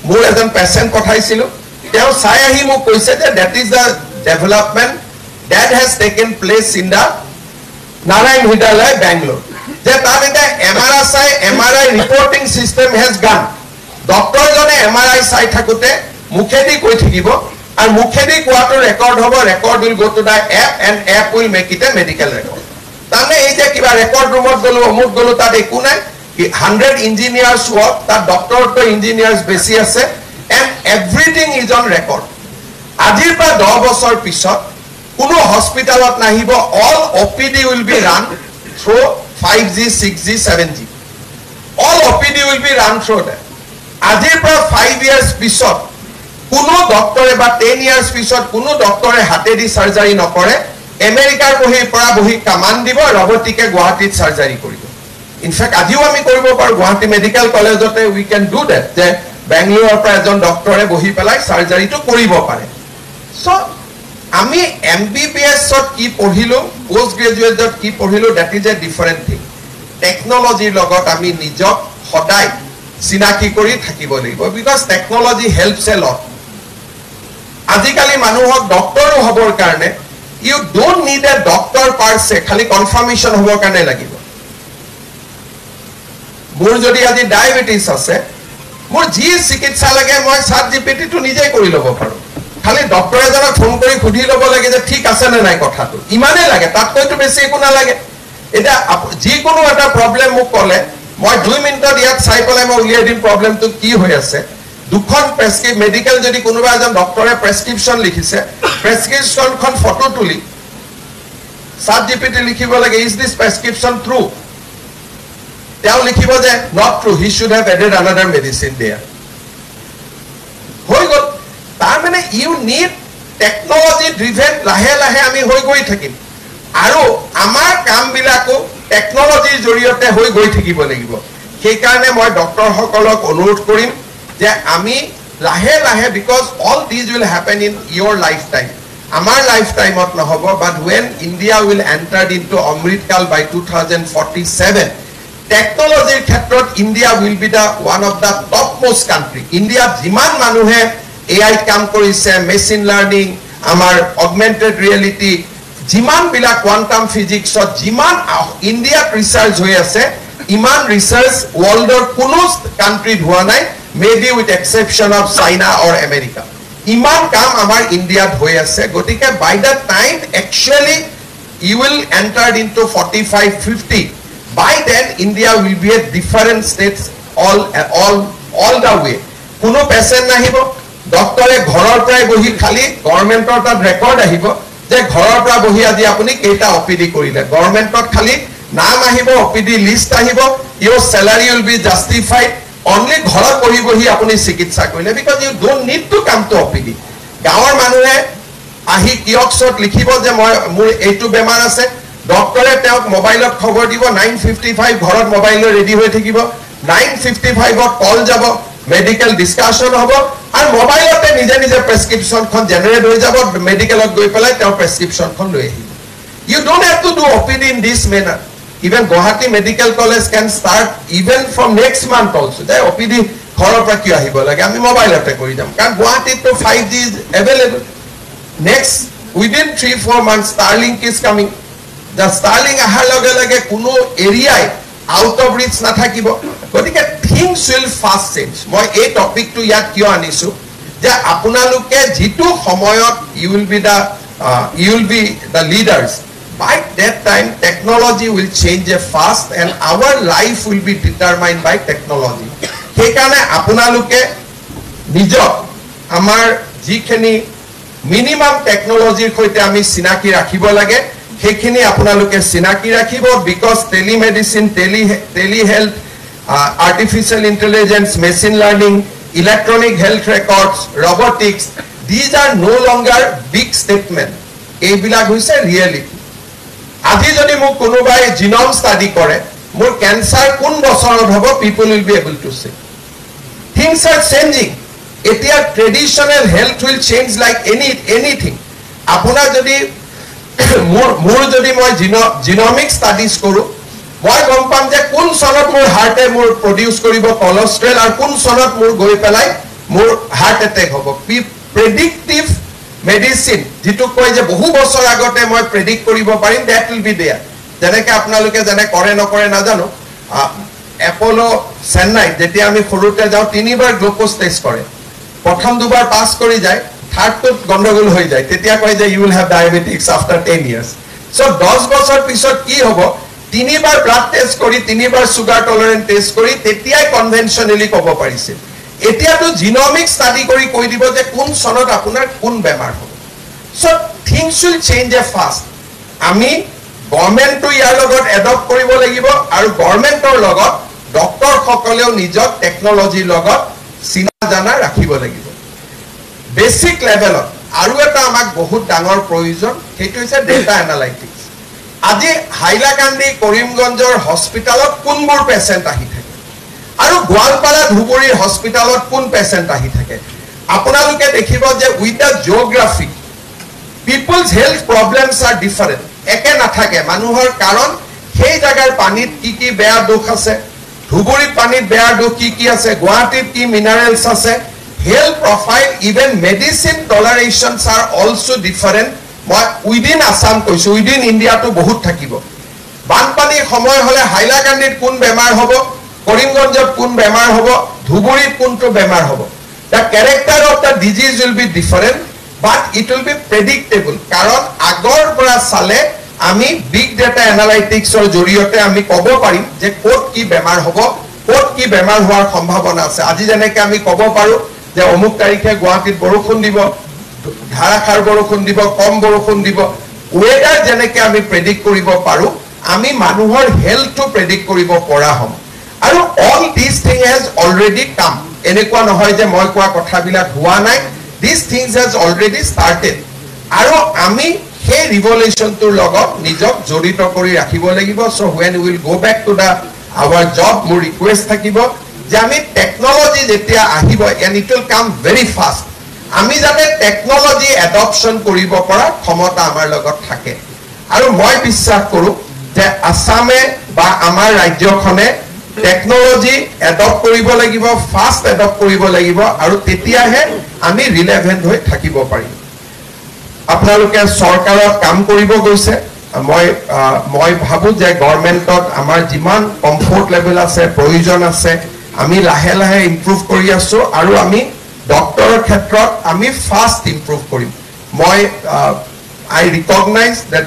মোৰ এজন পেচেণ্ট পঠাইছিলো তেওঁ চাই আহি মোক কৈছে যে that is the development that has taken place in the Narayan Hridayalaya Bangalore যে তাত এটা MRI reporting system has gone doctor জনে MRI চাই থাকোতে মুখেদি কৈ থাকিব আৰু মুখেদি কোৱাটো ৰেকৰ্ড হ'ব record will go to the app and app will make it a medical record তানে এই যে কিবা ৰেকৰ্ড ৰুমত গলো অমুক গলো তাত একো নাই 100 ইঞ্জিনিয়াৰ্স work তাত ডক্টৰ তো ইঞ্জিনিয়াৰ্স বেছি আছে and everything is on record আজিৰ পৰা 10 বছৰ পিছত কোনো হস্পিটালত নাহিব all OPD will be run through 5G 6G 7G all OPD will be run through that আজিৰ পৰা 5 years পিছত কোনো ডক্টৰে বা 10 years পিছত কোনো ডক্টৰে হাতেদি সাৰ্জাৰি নকৰে আমেৰিকাৰ বহি কমান্ড দিব ৰবটিকে গুৱাহাটীত সাৰ্জাৰি কৰিব ইনফ্যাক্ট আজিও আমি কৰিব পাৰো গুৱাহাটী মেডিকেল কলেজতে উই ক্যান ডু দ্যাট যে বেংগলোৰৰ পৰা এজন ডক্টৰে বহি পেলাই সাৰ্জাৰিটো কৰিব পাৰে সো আমি MBBS ত কি পঢ়িলো পোষ্ট গ্ৰেজুৱেটত কি পঢ়িলো that is a different thing টেকনলজিৰ লগত আমি নিজক সদায় চিনাকি কৰি থাকিব লাগিব because technology helps a lot আজিকালি মানুহক ডক্টৰ হ'বৰ কাৰণে you don't need a doctor per se খালি কনফাৰ্মেশন হ'বৰ কাৰণে লাগিব মোৰ যদি আজি ডায়াবেটিস আছে মোৰ যি চিকিৎসা লাগে মই ChatGPT টো নিজে কৰি ল'ব পাৰো খালি ডক্টৰ এজনক ফোন কৰি খুদি ল'ব লাগে যে ঠিক আছে নে নাই কথাটো ইমানে লাগে তাত কৈতো বেছি একো না লাগে এটা যি কোনো এটা প্ৰবলেম মোক ক'লে মই 2 মিনিটত ইয়াত চাই পেলাই মই উলিয়াই দিম প্ৰবলেমটো কি হৈ আছে দুখন প্ৰেসক্ৰিপশ্যন মেডিকেল যদি কোনোবা এজন ডক্টৰে প্ৰেসক্ৰিপশ্যন লিখিছে প্ৰেসক্ৰিপশ্যনখন ফটো তুলি ChatGPT লিখিব লাগে is this prescription true তেওঁ লিখিব যে not true he should have added another medicine there হৈ গল তাৰ মানে you need technology driven লাহে লাহে আমি হৈ গৈ থাকিম আৰু আমাৰ কাম বিলাকো টেকনলজিৰ জৰিয়তে হৈ গৈ থাকিব লাগিব সেই কাৰণে মই ডক্টৰ সকলক অনুৰোধ কৰিম যে আমি লাহে লাহে because all these will happen in your lifetime amar lifetime ot nahobo but when India will enter into Amritkal by 2047 technology khetrot India will be the one of the topmost country India jiman manuhe AI kam korise machine learning amar augmented reality jiman bila quantum physics ot jiman India research hoy ase iman research world or kono country hua nai maybe with exception of China or America iman kam amar India hoy ase gotike by the time actually you will enter into 45-50 by then India will be a different states all the way kono patient nahibo doctor e ghorar pray bohi khali government or ta record ahibo je ghorar pra bohi aji apuni keita OPD korile government ot khali naam ahibo OPD list ahibo your salary will be justified only ঘৰত বহি বহি আপুনি চিকিৎসা কৰিলে because you don't need to come to OPD গাঁৱৰ মানুহে আহি কিয়ক্সত লিখিব যে মই মোৰ এইটো বেমাৰ আছে ডক্টৰে তেওঁক মোবাইলত খবৰ দিব 9:55 ঘৰত মোবাইল ৰেডি হৈ থাকিব 9:55 ত কল যাব মেডিকেল ডিসকাশন হ'ব আৰু মোবাইলতে নিজে নিজে প্ৰেসক্ৰিপশ্যনখন জেনাৰেট হৈ যাব মেডিকেলত গৈ পেলাই তেওঁ প্ৰেসক্ৰিপশ্যনখন লৈ আহিব you don't have to do OPD in this manner even Guwahati Medical College can start even from next month also the OPD khorar pra ki ahibo lage ami mobile ate kori jam karon Guwahati to 5G is available next within 3-4 months Starlink is coming the Starlink ahar lage lage kuno area out of reach নাথাকিব গতিকে things will fast change মই এই টপিকটো ইয়াত কিয় আনিছো যে আপোনালোকে যেটো সময়ত you will be the leaders by that time technology will change fast and our life will be determined by technology সেই কাৰণে আপোনালোকে নিজক আমাৰ যিখিনি মিনিমাম টেকনলজিৰ সৈতে আমি চিনাকি ৰাখিব লাগে সেইখিনি আপোনালোকে চিনাকি ৰাখিব because telemedicine telehealth artificial intelligence machine learning electronic health records robotics these are no longer big statement এইবিলাক হৈছে reality আজি যদি মোক কোনোবাই জিনোম স্টাডি কৰে মোৰ ক্যান্সাৰ কোন বছৰত হ'ব people will be able to say things are changing এতিয়া traditional health will change like anything আপোনাৰ যদি মোৰ যদি মই জিনোমিক ষ্টাডিজ কৰো মই গম পাম যে কোন সনত মোৰ হাৰ্টে মোৰ প্ৰডিউস কৰিব কোলেষ্ট্ৰল আৰু কোন সনত মোৰ গৈ পেলাই মোৰ হাৰ্ট এটেক হ'ব প্ৰেডিক্টিভ মেডিসিন যেটো কয় যে বহু বছৰ আগতে মই প্ৰেডিক্ট কৰিব পাৰিম দ্যাট উইল বি দেয়াৰ যেনেকৈ আপোনালোকে জানে কৰে নকৰে নাজানো এপোলো চেন্নাই যেতিয়া আমি সৰুতে যাও তিনিবাৰ গ্লুকোজ টেষ্ট কৰে প্ৰথম দুবাৰ পাস কৰি যায় থাৰ্ডটো গণ্ডগোল হৈ যায় তেতিয়া কয় যে you will have diabetics after 10 years so 10 বছৰ পিছত কি হ'ব তিনিবাৰ ব্লাড টেষ্ট কৰি তিনিবাৰ সুগাৰ টলাৰেন্স টেষ্ট কৰি তেতিয়াই কনভেনশনালি ক'ব পাৰিছে এতিয়াটো জিনোমিক ষ্টাডি কৰি কৈ দিব যে কোন সনত আপোনাৰ কোন বেমাৰ হ'ব so things will change fast আমি গভৰ্নমেণ্টটো ইয়াৰ লগত এডপ্ট কৰিব লাগিব আৰু গভৰ্নমেণ্টৰ লগত ডক্টৰ সকলেও নিজৰ টেকনলজিৰ লগত চিনা জানা ৰাখিব লাগিব বেসিক লেভেলত আৰু এটা আমাক বহুত ডাঙৰ প্ৰয়োজন সেইটো হৈছে ডেটা এনালাইটিক্স আজি হাইলাকান্দি কৰিমগঞ্জৰ হস্পিটালত কোনবোৰ পেশেন্ট আহি থাকে আৰু গোৱালপাৰা ধুবুৰীৰ হস্পিটালত কোন পেশেন্ট আহি থাকে আপোনালোকে দেখিব যে with the geography peoples health problems are different একে নাথাকে মানুহৰ কাৰণ সেই জাগাৰ পানীত কি বেয়া দোষ আছে ধুবুৰীত পানীত বেয়া দোষ কি আছে গুৱাহাটীত কি মিনাৰেলস আছে health profile even medicine tolerations are also different within Assam koisu within India to bahut thakibo banpani samoy hole hailakandit kun bemar hobo korimgonjot kun bemar hobo dhuburit kuntu bemar hobo the character of the disease will be different but it will be predictable karon agor pora sale ami big data analytics or joriyote ami kobo parim je kot ki bemar hobo kot ki bemar hoar sambhavona ase aji jeneke ami kobo paru যে অমুক তাৰিখে গুৱাহাটীত বৰষুণ দিব ধাৰাসাৰ বৰষুণ দিব কম বৰষুণ দিব ওয়েদাৰ যেনেকৈ আমি প্ৰেডিক্ট কৰিব পাৰো আমি মানুহৰ হেলথটো প্ৰেডিক্ট কৰিব পৰা হম আৰু all this thing has already কাম এনেকুৱা নহয় যে মই কোৱা কথাবিলাক হোৱা নাই this things has already started আৰু আমি সেই ৰিভলিউচনটোৰ লগত নিজক জড়িত কৰি ৰাখিব লাগিব so when we will go back to the our job মোৰ ৰিকুৱেষ্ট থাকিব যে আমি টেকনলজি যেতিয়া আহিব and it will come very fast আমি যাতে টেকনলজি এডপশন কৰিব পৰা ক্ষমতা আমাৰ লগত থাকে আৰু মই বিশ্বাস কৰো যে আসামে বা আমাৰ ৰাজ্যখনে টেকনলজি এডপ্ট কৰিব লাগিব ফাষ্ট এডপ্ট কৰিব লাগিব আৰু তেতিয়াহে আমি ৰিলেভেন্ট হৈ থাকিব পাৰিম আপোনালোকে চৰকাৰত কাম কৰিব গৈছে মই ভাবো যে গভৰ্নমেন্টত আমাৰ যিমান কমফৰ্ট লেভেল আছে প্ৰয়োজন আছে আমি লাহে লাহে ইমপ্ৰুভ কৰি আছো আৰু আমি ডক্টৰৰ ক্ষেত্ৰত আমি ফাষ্ট ইমপ্ৰুভ কৰিম মই I recognize that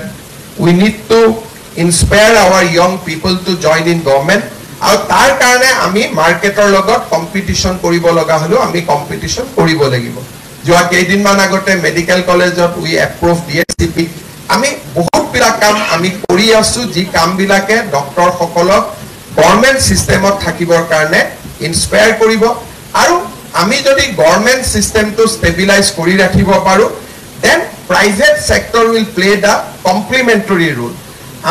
we need to inspire our young people to join in government আৰু তাৰ কাৰণে আমি মাৰ্কেটৰ লগত কম্পিটিশন কৰিব লগা হলো আমি কম্পিটিশন কৰিব লাগিব যোৱা কেইদিনমান আগতে মেডিকেল কলেজত উই এপ্ৰুভ DSCP আমি বহুত বিলা কাম আমি কৰি আছো যি কাম বিলাকে ডক্টৰ সকলক গভৰ্নমেন্ট সিস্টেমত থাকিবৰ কাৰণে ইনস্পায়াৰ কৰিব আৰু আমি যদি গভৰ্নমেন্ট সিস্টেমটো ষ্টেবিলাইজ কৰি ৰাখিব পাৰো then private sector will play the complementary role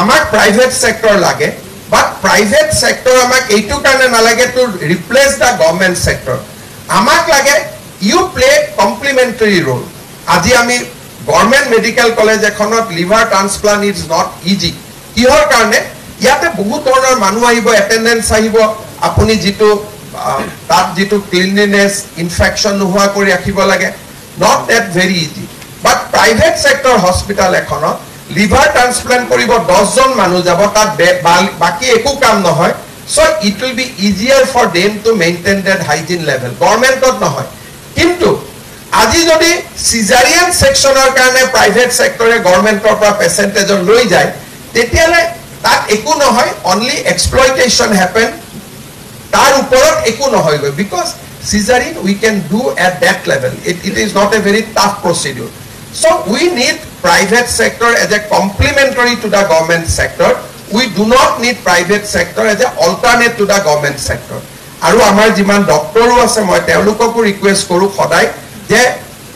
amak private sector lage but private sector amak eitu karone na lage to replace the government sector amak lage you play complementary role aji ami government medical college ekhonot liver transplant is not easy kihor karone yate bahut dhoroner manu ahibo attendance ahibo apuni jitu tat jitu cleanliness infection nohua kori rakhibo lage not that very easy but private sector hospital ekhonot liver transplant koribo 10 জন মানুহ যাব তাত বাকি একো কাম নহয় So it will be easier for them to maintain that hygiene level. Government নহয় কিন্তু আজি যদি সিজাৰিয়ান সেকশনৰ কাৰণে প্ৰাইভেট সেক্টৰে গভৰ্নমেন্টৰ পৰা পেচেন্টেজৰ লৈ যায় তেতিয়ালে তাত একো নহয় only exploitation happen তাৰ ওপৰত একো নহয় because cesarean we can do at that level. It is not a very tough procedure. So we need private sector as a complementary to the government sector. We do not need private sector as an alternate to the government sector. Aru amar jiman doctoru ase moi teolukoko request koru khodai je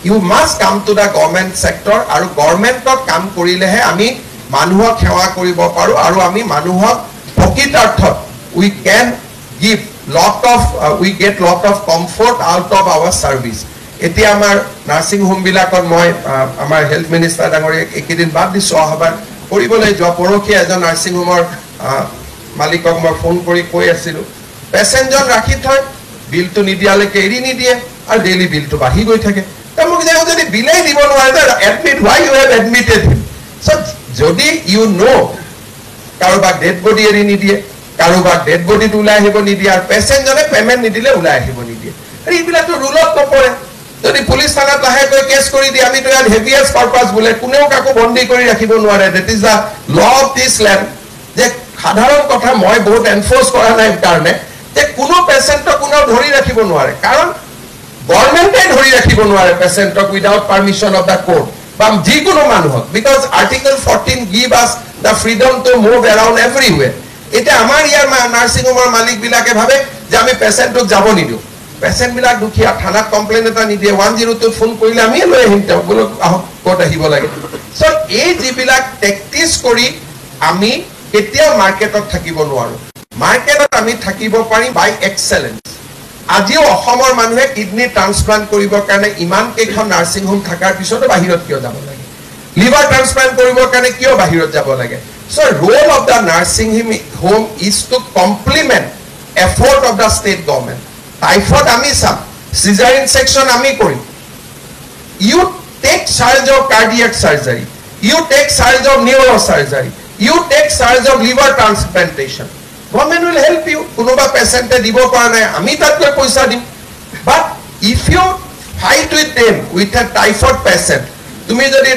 you must come to the government sector aru government ok kam korilehe ami manuhok sewa koribo paru aru ami manuhok prokitarthot we can give we get lot of comfort out of our service. Eti amar nursing home bilakon moi amar health minister dangori ekidin bad diso habar koribole jo poroki ejon nursing home malikok moi phone kori koi asilu patient jon rakhi thoy bill to nidiale ke eri nidie ar daily bill to bahi goi thake tamok je jodi bilai dibo nware admit why you have admitted him. So jodi you know karobak dead body eri nidie karobak dead body to ulai hibo nidie ar patient jone payment nidile ulai hibo nidie ari ibila to rule of kopore যদি police থানাত লাহে কই case কৰি দি আমি তো ইয়াত habeas পাৰপাস বলে কোনেও কাকো বন্দী কৰি ৰাখিব নোৱাৰে that is the law of this land যে সাধাৰণ কথা মই বহুত এনফোৰ্স কৰা নাই কাৰণে যে কোনো পেশেন্টক কোনো ধৰি ৰাখিব নোৱাৰে কাৰণ গভৰ্নমেন্টে ধৰি ৰাখিব নোৱাৰে পেশেন্টক without permission of the court বা যি কোনো মানুহক because article 14 give us the freedom to move around everywhere. এটা আমাৰ ইয়াৰ নাৰ্সিং হোমৰ মালিক বিলাকে ভাবে যে আমি পেশেন্টক যাব নিদিও পেশেন্ট বিলাক দুখিয়া থানাত কমপ্লেইন এটা নিদিয়ে 102 ফোন কৰিলে আমি লৈ আহিম তেওঁলোক কোৰ্ট আহিব লাগে. সো এই যিবিলাক টেকটিক্স কৰি আমি কেতিয়া মাৰ্কেটত থাকিব নোৱাৰো মাৰ্কেটত আমি থাকিব পাৰি বাই এক্সেলেন্স. আজিও অসমৰ মানুহে কিডনি ট্ৰান্সপ্লান্ট কৰিবৰ কাৰণে ইমান কেইখন নাৰ্সিং হোম থাকাৰ পিছতো বাহিৰত কিয় যাব লাগে লিভাৰ ট্ৰান্সপ্লান্ট কৰিবৰ কাৰণে কিয় বাহিৰত যাব লাগে. So role of the nursing home is to complement effort of the state government. Typhoid ami sam cesarean section ami kori you take charge of cardiac surgery you take charge of neurosurgery you take charge of liver transplantation. Government will help you kunoba patient e dibo para nai ami tatke paisa dim but if you fight with them with a typhoid patient tumi jodi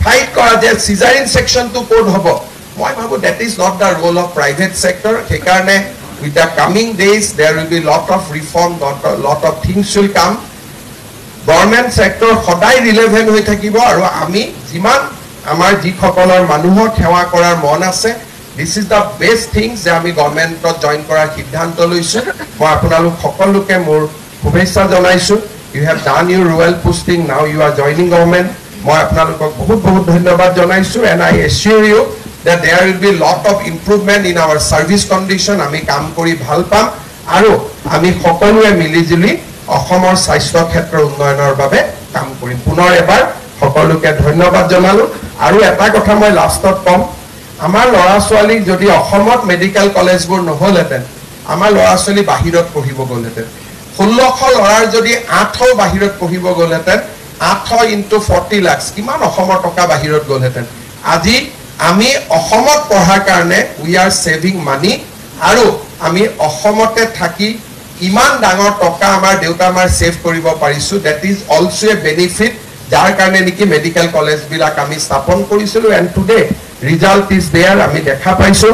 fight kora je cesarean section to code hobo moi bhabu that is not the role of private sector. He karone with the coming days there will be lot of reform lot of things will come. Government sector সদায় relevant হৈ থাকিব আৰু আমি যিমান আমাৰ যি সকলৰ মানুহক সেৱা কৰাৰ মন আছে this is the best things যে আমি গভৰ্নমেন্টত জয়েন কৰাৰ সিদ্ধান্ত লৈছো. মই আপোনালোক সকলোকে মোৰ শুভেচ্ছা জনাইছো. you have done your royal posting now you are joining government. মই আপোনালোকক বহুত বহুত ধন্যবাদ জনাইছো and I assure you that there will be lot of improvement in our service condition. আমি কাম কৰি ভাল পাম আৰু আমি সকলোৱে মিলি জুলি অসমৰ স্বাস্থ্য ক্ষেত্ৰৰ উন্নয়নৰ বাবে কাম কৰিম. পুনৰ এবাৰ সকলোকে ধন্যবাদ জনালো আৰু এটা কথা মই লাষ্টত কম আমাৰ লৰা ছোৱালী যদি অসমত মেডিকেল কলেজবোৰ নহলহেঁতেন আমাৰ লৰা ছোৱালী বাহিৰত পঢ়িব গ'লহেঁতেন 1600 লৰাৰ যদি 800 বাহিৰত পঢ়িব গ'লহেঁতেন 800 into 40 লাখ কিমান অসমৰ টকা বাহিৰত গ'লহেঁতেন. আজি আমি অসমত পঢ়াৰ কাৰণে we are saving money আৰু আমি অসমতে থাকি ইমান ডাঙৰ টকা আমাৰ দেউতা আমাৰ সেভ কৰিব পাৰিছো. that is also a benefit যাৰ কাৰণে নেকি মেডিকেল কলেজ বিলাক আমি স্থাপন কৰিছিলো and today result is there. আমি দেখা পাইছো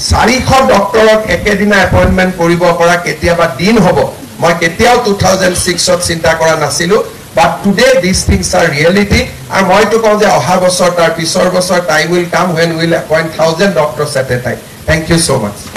400 ডক্টৰক একেদিনা এপইন্টমেন্ট কৰিব পৰা কেতিয়াবা দিন হ'ব মই কেতিয়াও 2006ত চিন্তা কৰা নাছিলো but today these things are reality. And moi to call the oha bosor tar pisor bosor time will come when we will appoint 1000 doctors at a time. Thank you so much.